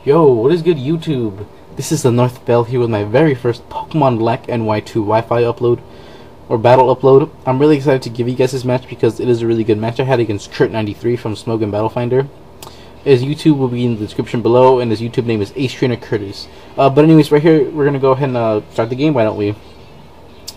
Yo, what is good, YouTube? This is TheNorthVeil here with my very first Pokemon Black and White 2 Wi-Fi upload, or battle upload. I'm really excited to give you guys this match because it is a really good match I had against Curt93 from Smoke and Battle Finder. His YouTube will be in the description below, and his YouTube name is AceTrainerCurt. But anyways, right here, we're gonna go ahead and start the game. Why don't we?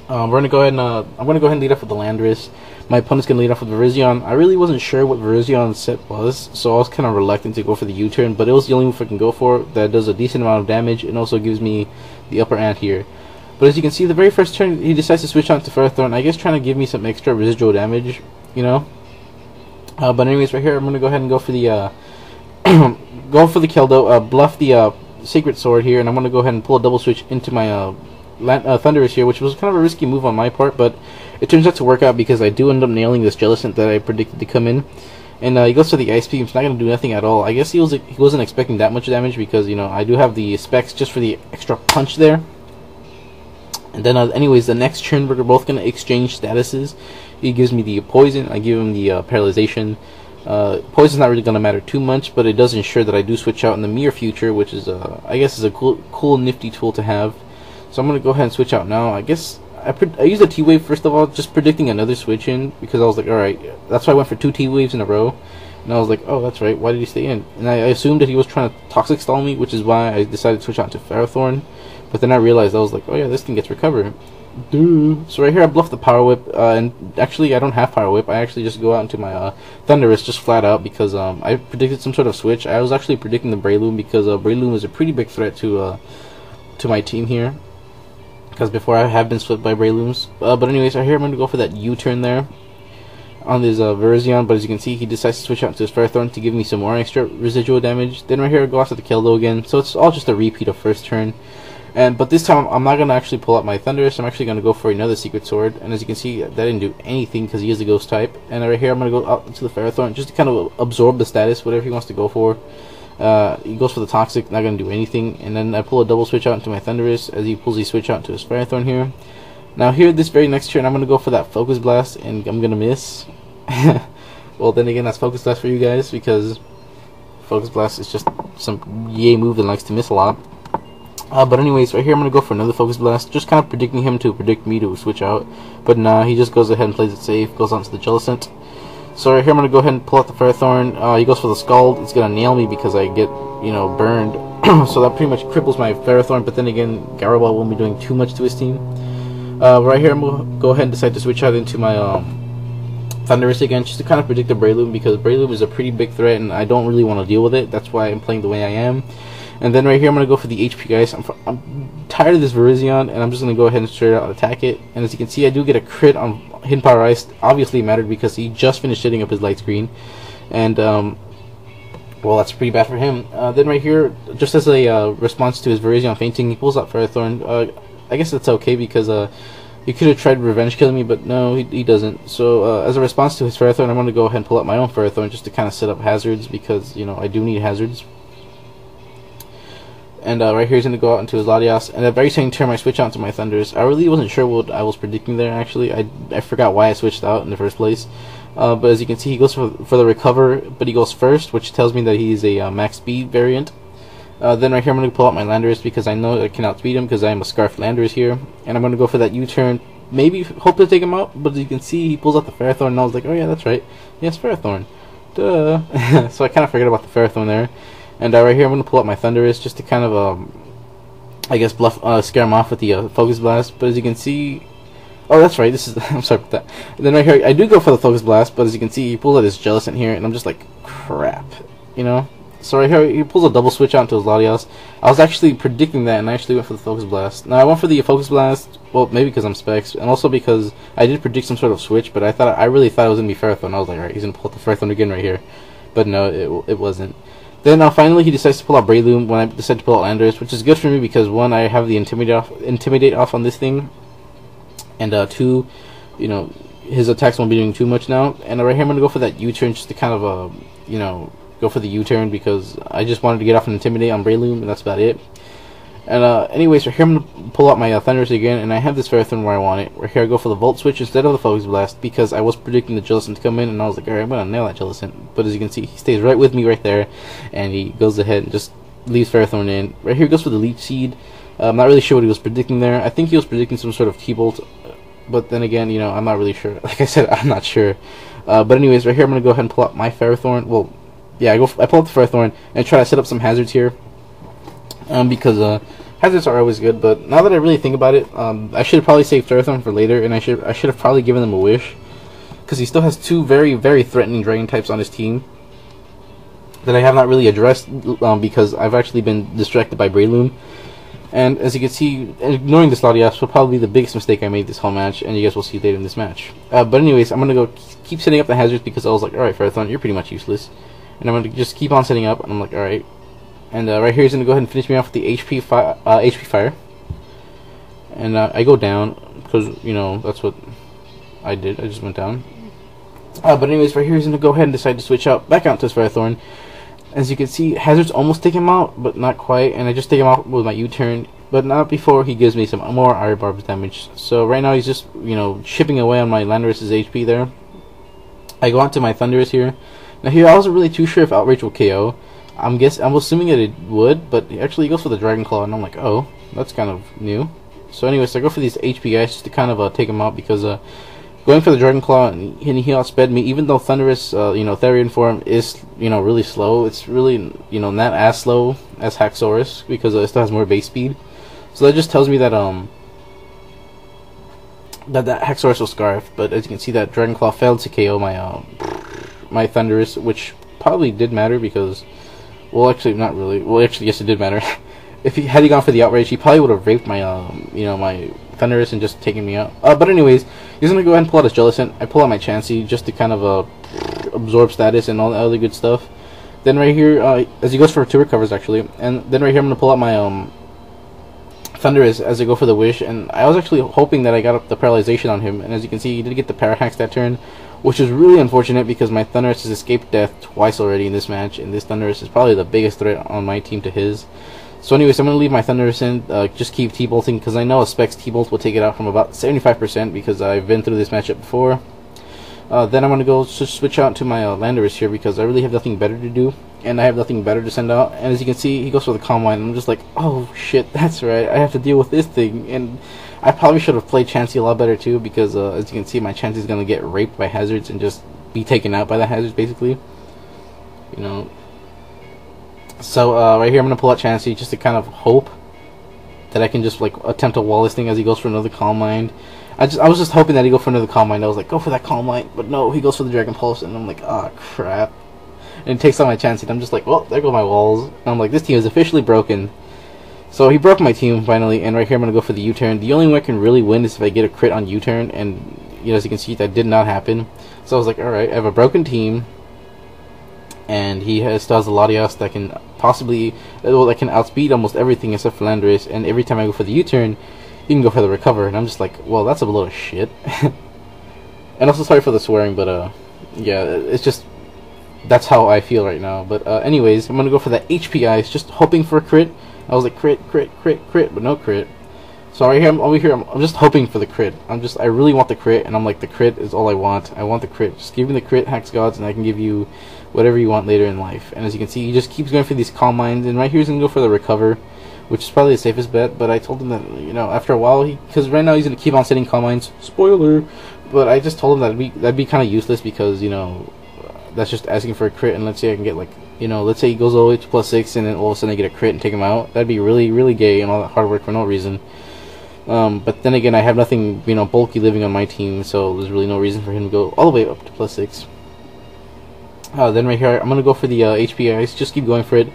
We're gonna go ahead and I'm gonna go ahead and lead off with the Landorus. My opponent's gonna lead off with Virizion. I really wasn't sure what Virizion's set was, so I was kind of reluctant to go for the U-turn, but it was the only move I can go for that does a decent amount of damage and also gives me the upper hand here. But as you can see, the very first turn he decides to switch on to Ferrothorn, I guess trying to give me some extra residual damage, you know. But anyways, right here I'm gonna go ahead and go for the Keldo, bluff the Sacred Sword here, and I'm gonna go ahead and pull a double switch into my Thunderous here, which was kind of a risky move on my part, but it turns out to work out because I do end up nailing this Jellicent that I predicted to come in. And he goes for the Ice Beam. It's not going to do nothing at all. I guess he wasn't expecting that much damage because, you know, I do have the specs just for the extra punch there. And then anyways, the next turn we're both going to exchange statuses. He gives me the Poison, I give him the Paralyzation. Poison's not really going to matter too much, but it does ensure that I do switch out in the near future, which is I guess is a cool nifty tool to have. So I'm going to go ahead and switch out now. I guess I used a T-Wave first of all, just predicting another switch in, because I was like, alright, that's why I went for 2 T-Waves in a row. And I was like, oh, that's right, why did he stay in? And I assumed that he was trying to Toxic Stall me, which is why I decided to switch out to Ferrothorn. But then I realized, I was like, oh yeah, this thing gets recovered. Duh. So right here I bluff the Power Whip, and actually I don't have Power Whip. I actually just go out into my Thunderous just flat out because I predicted some sort of switch. I was actually predicting the Breloom because Breloom is a pretty big threat to my team here, because before I have been split by Brelooms. But anyways, right here I'm going to go for that U-turn there on this Virizion, but as you can see, he decides to switch out to his Ferrothorn to give me some more extra residual damage. Then right here I go after the Keldo again, so it's all just a repeat of first turn. But this time I'm not going to actually pull out my Thunderous. I'm actually going to go for another Secret Sword, and as you can see, that didn't do anything because he is a Ghost type. And right here I'm going to go out to the Ferrothorn just to kind of absorb the status, whatever he wants to go for. He goes for the Toxic, not going to do anything, and then I pull a double switch out into my Thunderous as he pulls the switch out to his Ferrothorn here. Now here, this very next turn, I'm going to go for that Focus Blast, and I'm going to miss. Well, then again, that's Focus Blast for you guys, because Focus Blast is just some yay move that likes to miss a lot. But anyways, right here I'm going to go for another Focus Blast, just kind of predicting him to predict me to switch out. But nah, he just goes ahead and plays it safe, goes on to the Jellicent. So right here I'm going to go ahead and pull out the Ferrothorn. He goes for the Scald. It's going to nail me because I get, you know, burned. So that pretty much cripples my Ferrothorn, but then again, Garaball won't be doing too much to his team. Right here I'm going to go ahead and decide to switch out into my Thunderous again, just to kind of predict the Breloom, because Breloom is a pretty big threat and I don't really want to deal with it. That's why I'm playing the way I am. And then right here I'm going to go for the HP, guys. I'm tired of this Virizion, and I'm just going to go ahead and straight out attack it. And as you can see, I do get a crit on Hidden Power Ice. Obviously it mattered because he just finished hitting up his light screen. And, well, that's pretty bad for him. Then right here, just as a response to his Virizion fainting, he pulls out Ferrothorn. I guess that's okay because he could have tried revenge killing me, but no, he doesn't. So as a response to his Ferrothorn, I'm going to go ahead and pull out my own Ferrothorn just to kind of set up hazards, because, you know, I do need hazards. And right here he's going to go out into his Latias, and at the very same turn I switch out to my Thunderous. I really wasn't sure what I was predicting there, actually. I forgot why I switched out in the first place. But as you can see, he goes for the Recover, but he goes first, which tells me that he's a max speed variant. Then right here I'm going to pull out my Landorus because I know I can outspeed him because I am a Scarf Landorus here. And I'm going to go for that U-turn, maybe hope to take him out, but as you can see, he pulls out the Ferrothorn, and I was like, oh yeah, that's right. Yes, Ferrothorn. Duh. So I kind of forgot about the Ferrothorn there. And right here I'm going to pull out my Thunderous just to kind of, I guess, bluff, scare him off with the Focus Blast. But as you can see, oh, that's right, this is, I'm sorry about that. And then right here, I do go for the Focus Blast, but as you can see, he pulls out his Jellicent here, and I'm just like, crap, you know? So right here, he pulls a double switch out into his Latias. I was actually predicting that, and I actually went for the Focus Blast. Now, I went for the Focus Blast, well, maybe because I'm Specs, and also because I did predict some sort of switch, but I really thought it was going to be Ferrothorn. I was like, alright, he's going to pull out the Ferrothorn again right here. But no, it wasn't. Then finally he decides to pull out Breloom when I decide to pull out Landorus, which is good for me because 1, I have the Intimidate off on this thing, and 2, you know, his attacks won't be doing too much now. And right here I'm going to go for that U-turn just to kind of, you know, go for the U-turn because I just wanted to get off an Intimidate on Breloom, and that's about it. And anyways, right here I'm going to pull out my Thunderous again, and I have this Ferrothorn where I want it. Right here I go for the Volt Switch instead of the Focus Blast because I was predicting the Jellicent to come in, and I was like, alright, I'm going to nail that Jellicent. But as you can see, he stays right with me right there, and he goes ahead and just leaves Ferrothorn in. Right here he goes for the Leech Seed. I'm not really sure what he was predicting there. I think he was predicting some sort of T-Bolt, but then again, you know, I'm not really sure. Like I said, I'm not sure. But anyways, right here I'm going to go ahead and pull out my Ferrothorn. Well, yeah, I pull out the Ferrothorn and try to set up some hazards here. Because hazards are always good, but now that I really think about it, I should have probably saved Therian for later, and I should have probably given him a wish, because he still has two very, very threatening dragon types on his team that I have not really addressed, because I've actually been distracted by Breloom. And as you can see, ignoring this Latias will probably be the biggest mistake I made this whole match, and you guys will see later in this match. But anyways, I'm going to go keep setting up the hazards, because I was like, alright Ferrothorn, you're pretty much useless. And I'm going to just keep on setting up, and I'm like, alright. And right here he's going to go ahead and finish me off with the HP Fire. And I go down, because, you know, that's what I did. I just went down. But anyways, right here he's going to go ahead and decide to switch out back out to his Ferrothorn. As you can see, hazards almost take him out, but not quite. And I just take him out with my U-turn, but not before he gives me some more Iron Barbs damage. So right now he's just, you know, chipping away on my Landorus's HP there. I go on to my Thundurus here. Now here I wasn't really too sure if Outrage will KO. I'm assuming that it would, but actually he goes for the Dragon Claw, and I'm like, oh, that's kind of new. So anyways, I go for these HP guys just to kind of take him out, because going for the Dragon Claw and he outsped me, even though Thundurus, you know, Therian form is, you know, really slow. It's really, you know, not as slow as Haxorus, because it still has more base speed. So that just tells me that that Haxorus will Scarf. But as you can see, that Dragon Claw failed to KO my Thundurus, which probably did matter, because, well, actually not really. Well, actually yes, it did matter. If he had gone for the Outrage, he probably would have raped my you know, my Thundurus and just taken me out. But anyways, he's gonna go ahead and pull out his Jellicent. I pull out my Chansey just to kind of absorb status and all the other good stuff. Then right here, as he goes for 2 recovers actually, and then right here I'm gonna pull out my Thundurus as I go for the Wish. And I was actually hoping that I got up the Paralyzation on him, and as you can see, he did get the Parahax that turn, which is really unfortunate, because my Thundurus has escaped death twice already in this match, and this Thundurus is probably the biggest threat on my team to his. So anyways, I'm going to leave my Thundurus in, just keep T-Bolting, because I know a Specs T-Bolt will take it out from about 75%, because I've been through this matchup before. Then I'm going to go switch out to my Landorus here, because I really have nothing better to do, and I have nothing better to send out. And as you can see, he goes for the Calm Mind, and I'm just like, oh shit, that's right, I have to deal with this thing. And I probably should have played Chansey a lot better too, because as you can see, my Chansey is going to get raped by hazards and just be taken out by the hazards, basically. You know. So right here I'm going to pull out Chansey just to kind of hope that I can just like attempt to wall this thing as he goes for another Calm Mind. I was just hoping that he'd go for another Calm Mind. I was like, go for that Calm Mind, but no, he goes for the Dragon Pulse, and I'm like, ah, crap. And it takes out my Chansey, and I'm just like, well, there go my walls. And I'm like, this team is officially broken. So he broke my team finally, and right here I'm going to go for the U-turn. The only way I can really win is if I get a crit on U-turn, and you know, as you can see, that did not happen. So I was like, alright, I have a broken team, and he still has a Latias that can possibly, well, that can outspeed almost everything except for Landorus, and every time I go for the U-turn, he can go for the Recover, and I'm just like, well, that's a load of shit. And also, sorry for the swearing, but yeah, it's just, that's how I feel right now. But anyways, I'm going to go for that HP Ice, just hoping for a crit. I was like, crit, but no crit. So right here, over here, I'm just hoping for the crit. I really want the crit, and I'm like, the crit is all I want. I want the crit. Just give me the crit, Hex Gods, and I can give you whatever you want later in life. And as you can see, he just keeps going for these Calm Minds, and right here he's going to go for the Recover, which is probably the safest bet. But I told him that, you know, after a while, because right now he's going to keep on setting Calm Minds. Spoiler! But I just told him that'd be kind of useless, because, you know, that's just asking for a crit, and let's say I can get, like, you know, let's say he goes all the way to +6, and then all of a sudden I get a crit and take him out. That'd be really, really gay, and all that hard work for no reason. But then again, I have nothing, you know, bulky living on my team, so there's really no reason for him to go all the way up to +6. Then right here, I'm going to go for the HP Ice, just keep going for it,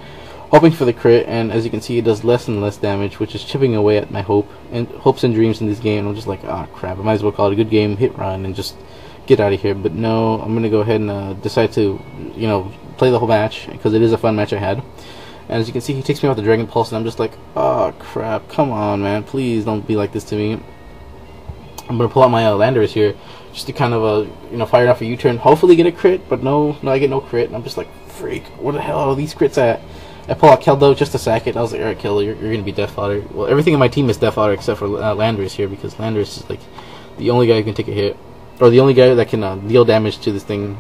hoping for the crit, and as you can see, it does less and less damage, which is chipping away at my hopes and dreams in this game. I'm just like, ah, crap, I might as well call it a good game, hit run, and just get out of here. But no, I'm going to go ahead and decide to, you know, play the whole match, because it is a fun match I had. And as you can see, he takes me out with the Dragon Pulse, and I'm just like, oh crap, come on man, please don't be like this to me. I'm going to pull out my Landorus here, just to kind of, you know, fire off a U-turn, hopefully get a crit, but no, I get no crit, and I'm just like, freak, where the hell are these crits at? I pull out Keldo just to sack it. I was like, alright Keldo, you're going to be death fodder. Well, everything in my team is death fodder except for Landorus here, because Landorus is like the only guy who can take a hit, or the only guy that can deal damage to this thing.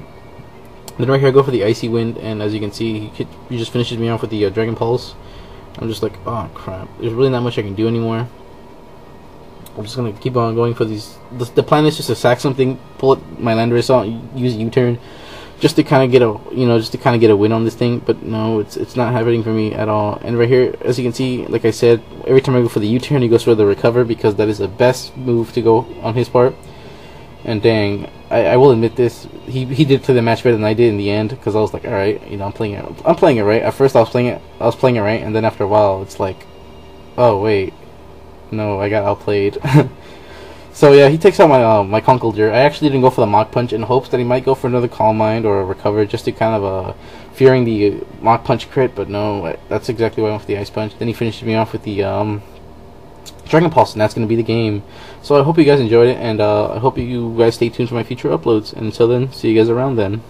Then right here I go for the Icy Wind, and as you can see, he just finishes me off with the Dragon Pulse. I'm just like, oh crap, there's really not much I can do anymore. I'm just gonna keep on going for these. The plan is just to sack something, pull it, my land race out, use a U-turn, just to kind of get a, just to kind of get a win on this thing. But no, it's not happening for me at all. And right here, as you can see, like I said, every time I go for the U-turn, he goes for the recover, because that is the best move to go on his part. And dang, I will admit this, he did play the match better than I did in the end, because I was like, all right, I'm playing it right. At first I was playing it right, and then after a while it's like, oh wait, no, I got outplayed. So yeah, he takes out my my Conkeldurr. I actually didn't go for the Mach Punch in hopes that he might go for another Calm Mind or a Recover, just to kind of fearing the Mach Punch crit, but no, that's exactly why I went for the Ice Punch. Then he finished me off with the Dragon Pulse, and that's going to be the game. So I hope you guys enjoyed it, and I hope you guys stay tuned for my future uploads. And until then, see you guys around then.